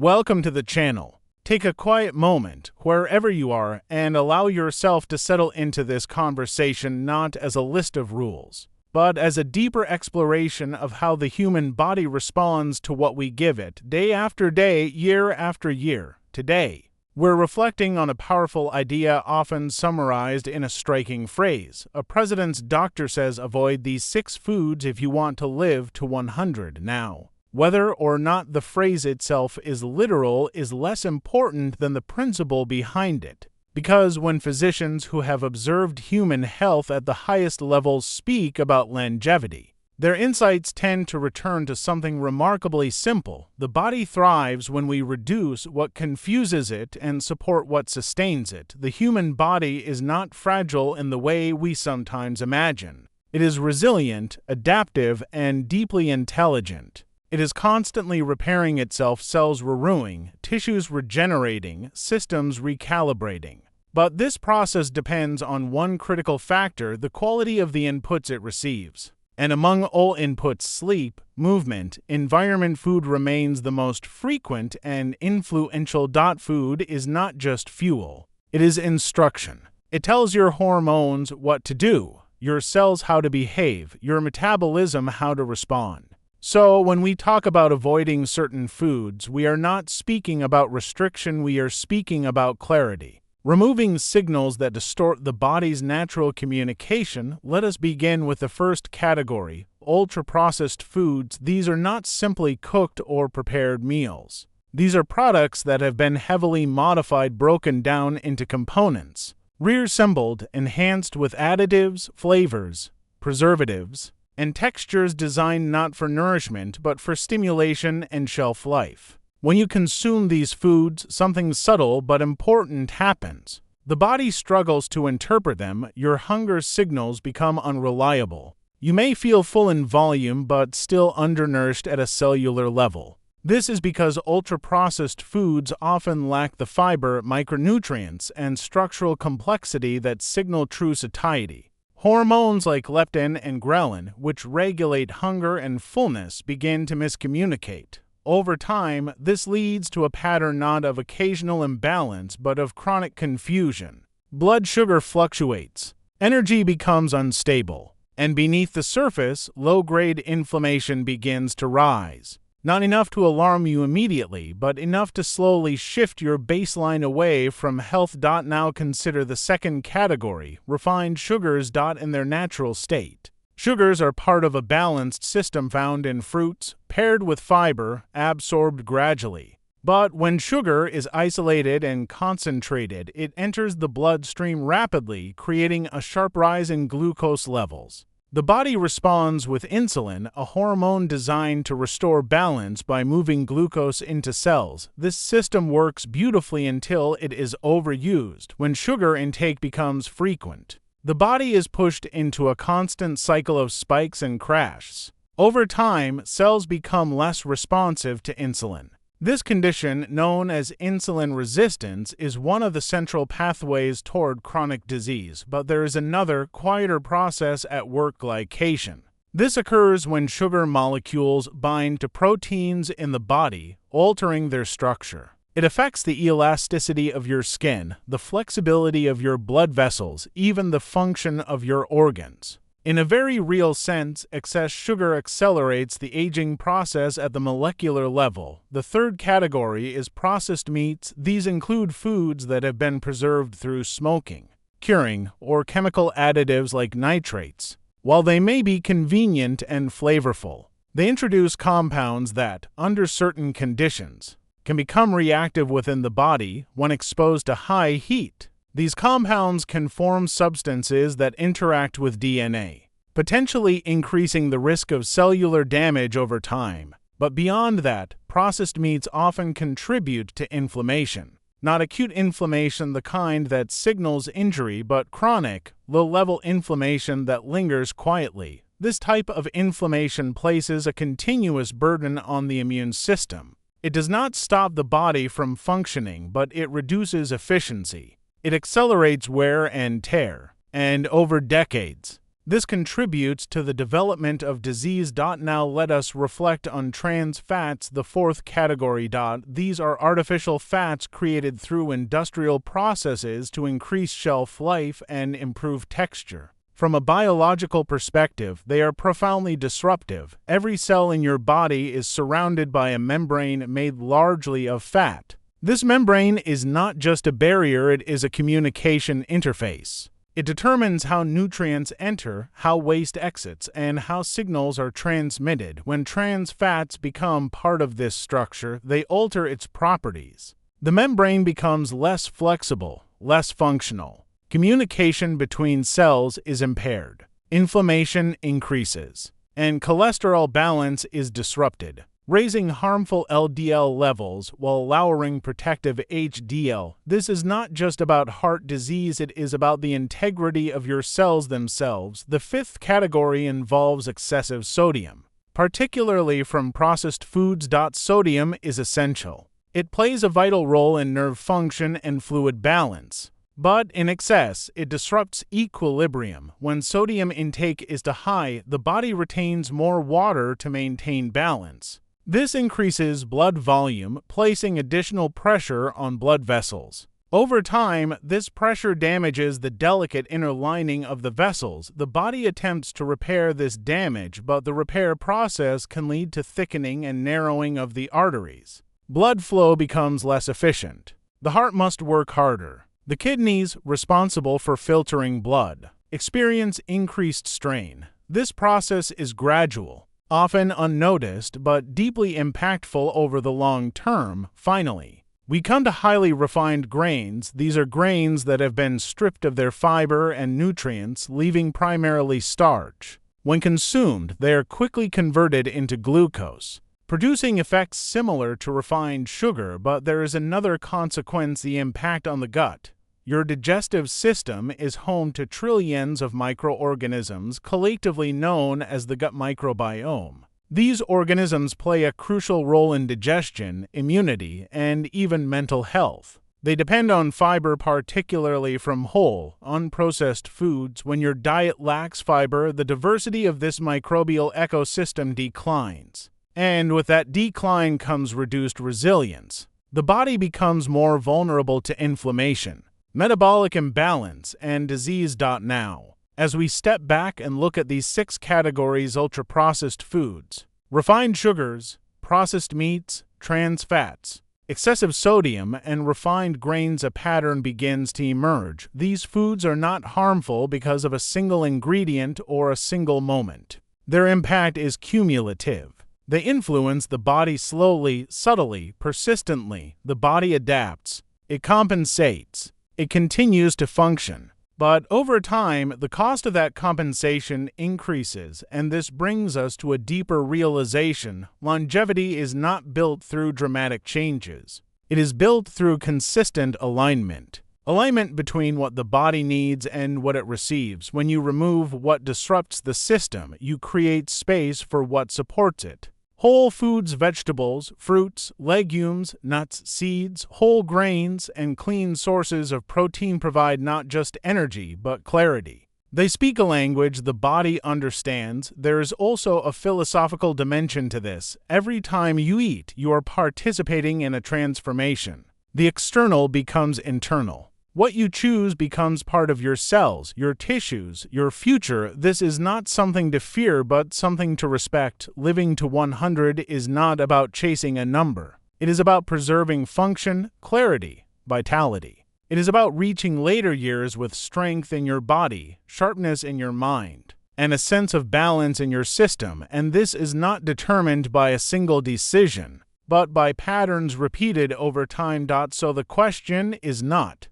Welcome to the channel. Take a quiet moment, wherever you are, and allow yourself to settle into this conversation not as a list of rules, but as a deeper exploration of how the human body responds to what we give it, day after day, year after year. Today, we're reflecting on a powerful idea often summarized in a striking phrase. A president's doctor says avoid these 6 foods if you want to live to 100 now. Whether or not the phrase itself is literal is less important than the principle behind it, because when physicians who have observed human health at the highest levels speak about longevity, their insights tend to return to something remarkably simple. The body thrives when we reduce what confuses it and support what sustains it. The human body is not fragile in the way we sometimes imagine. It is resilient, adaptive, and deeply intelligent. It is constantly repairing itself, cells renewing, tissues regenerating, systems recalibrating. But this process depends on one critical factor: the quality of the inputs it receives. And among all inputs, sleep, movement, environment, food remains the most frequent and influential. Food is not just fuel, it is instruction. It tells your hormones what to do, your cells how to behave, your metabolism how to respond. So, when we talk about avoiding certain foods, we are not speaking about restriction, we are speaking about clarity. Removing signals that distort the body's natural communication. Let us begin with the first category, ultra-processed foods. These are not simply cooked or prepared meals. These are products that have been heavily modified, broken down into components, reassembled, enhanced with additives, flavors, preservatives, and textures designed not for nourishment but for stimulation and shelf life. When you consume these foods, something subtle but important happens. The body struggles to interpret them. Your hunger signals become unreliable. You may feel full in volume but still undernourished at a cellular level. This is because ultra-processed foods often lack the fiber, micronutrients, and structural complexity that signal true satiety. Hormones like leptin and ghrelin, which regulate hunger and fullness, begin to miscommunicate. Over time, this leads to a pattern not of occasional imbalance but of chronic confusion. Blood sugar fluctuates, energy becomes unstable, and beneath the surface, low-grade inflammation begins to rise. Not enough to alarm you immediately, but enough to slowly shift your baseline away from health. Now consider the second category, refined sugars. In their natural state, sugars are part of a balanced system found in fruits, paired with fiber, absorbed gradually. But when sugar is isolated and concentrated, it enters the bloodstream rapidly, creating a sharp rise in glucose levels. The body responds with insulin, a hormone designed to restore balance by moving glucose into cells. This system works beautifully until it is overused, when sugar intake becomes frequent. The body is pushed into a constant cycle of spikes and crashes. Over time, cells become less responsive to insulin. This condition, known as insulin resistance, is one of the central pathways toward chronic disease, but there is another, quieter process at work: glycation. This occurs when sugar molecules bind to proteins in the body, altering their structure. It affects the elasticity of your skin, the flexibility of your blood vessels, even the function of your organs. In a very real sense, excess sugar accelerates the aging process at the molecular level. The third category is processed meats. These include foods that have been preserved through smoking, curing, or chemical additives like nitrates. While they may be convenient and flavorful, they introduce compounds that, under certain conditions, can become reactive within the body when exposed to high heat. These compounds can form substances that interact with DNA, potentially increasing the risk of cellular damage over time. But beyond that, processed meats often contribute to inflammation. Not acute inflammation, the kind that signals injury, but chronic, low-level inflammation that lingers quietly. This type of inflammation places a continuous burden on the immune system. It does not stop the body from functioning, but it reduces efficiency. It accelerates wear and tear, and over decades, This contributes to the development of disease. Now let us reflect on trans fats, the fourth category. These are artificial fats created through industrial processes to increase shelf life and improve texture. From a biological perspective, they are profoundly disruptive. Every cell in your body is surrounded by a membrane made largely of fat. This membrane is not just a barrier, it is a communication interface. It determines how nutrients enter, how waste exits, and how signals are transmitted. When trans fats become part of this structure, they alter its properties. The membrane becomes less flexible, less functional. Communication between cells is impaired. Inflammation increases, and cholesterol balance is disrupted, raising harmful LDL levels while lowering protective HDL. This is not just about heart disease, it is about the integrity of your cells themselves. The fifth category involves excessive sodium, particularly from processed foods. Sodium is essential. It plays a vital role in nerve function and fluid balance. But in excess, it disrupts equilibrium. When sodium intake is too high, the body retains more water to maintain balance. This increases blood volume, placing additional pressure on blood vessels. Over time, this pressure damages the delicate inner lining of the vessels. The body attempts to repair this damage, but the repair process can lead to thickening and narrowing of the arteries. Blood flow becomes less efficient. The heart must work harder. The kidneys, responsible for filtering blood, experience increased strain. This process is gradual, often unnoticed, but deeply impactful over the long term. Finally, we come to highly refined grains. These are grains that have been stripped of their fiber and nutrients, leaving primarily starch. When consumed, they are quickly converted into glucose, producing effects similar to refined sugar, but there is another consequence: the impact on the gut. Your digestive system is home to trillions of microorganisms, collectively known as the gut microbiome. These organisms play a crucial role in digestion, immunity, and even mental health. They depend on fiber, particularly from whole, unprocessed foods. When your diet lacks fiber, the diversity of this microbial ecosystem declines. And with that decline comes reduced resilience. The body becomes more vulnerable to inflammation, metabolic imbalance, and disease. Now, as we step back and look at these six categories: ultra-processed foods, refined sugars, processed meats, trans fats, excessive sodium, and refined grains, a pattern begins to emerge. These foods are not harmful because of a single ingredient or a single moment. Their impact is cumulative. They influence the body slowly, subtly, persistently. The body adapts. It compensates. It continues to function. But over time, the cost of that compensation increases, and this brings us to a deeper realization. Longevity is not built through dramatic changes. It is built through consistent alignment. Alignment between what the body needs and what it receives. When you remove what disrupts the system, you create space for what supports it. Whole foods, vegetables, fruits, legumes, nuts, seeds, whole grains, and clean sources of protein provide not just energy, but clarity. They speak a language the body understands. There is also a philosophical dimension to this. Every time you eat, you are participating in a transformation. The external becomes internal. What you choose becomes part of your cells, your tissues, your future. This is not something to fear, but something to respect. Living to 100 is not about chasing a number. It is about preserving function, clarity, vitality. It is about reaching later years with strength in your body, sharpness in your mind, and a sense of balance in your system. And this is not determined by a single decision, but by patterns repeated over time. So the question is not,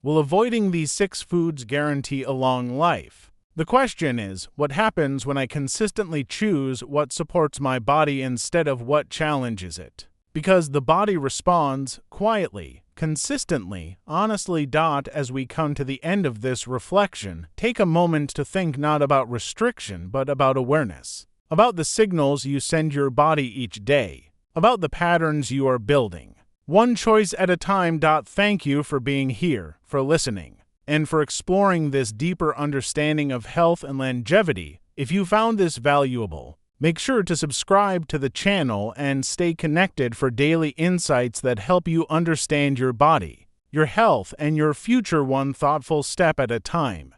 will avoiding these 6 foods guarantee a long life? The question is, what happens when I consistently choose what supports my body instead of what challenges it? Because the body responds quietly, consistently, honestly. As we come to the end of this reflection, take a moment to think not about restriction, but about awareness, about the signals you send your body each day, about the patterns you are building. One choice at a time. Thank you for being here, for listening. and for exploring this deeper understanding of health and longevity. If you found this valuable, make sure to subscribe to the channel and stay connected for daily insights that help you understand your body, your health, and your future one thoughtful step at a time.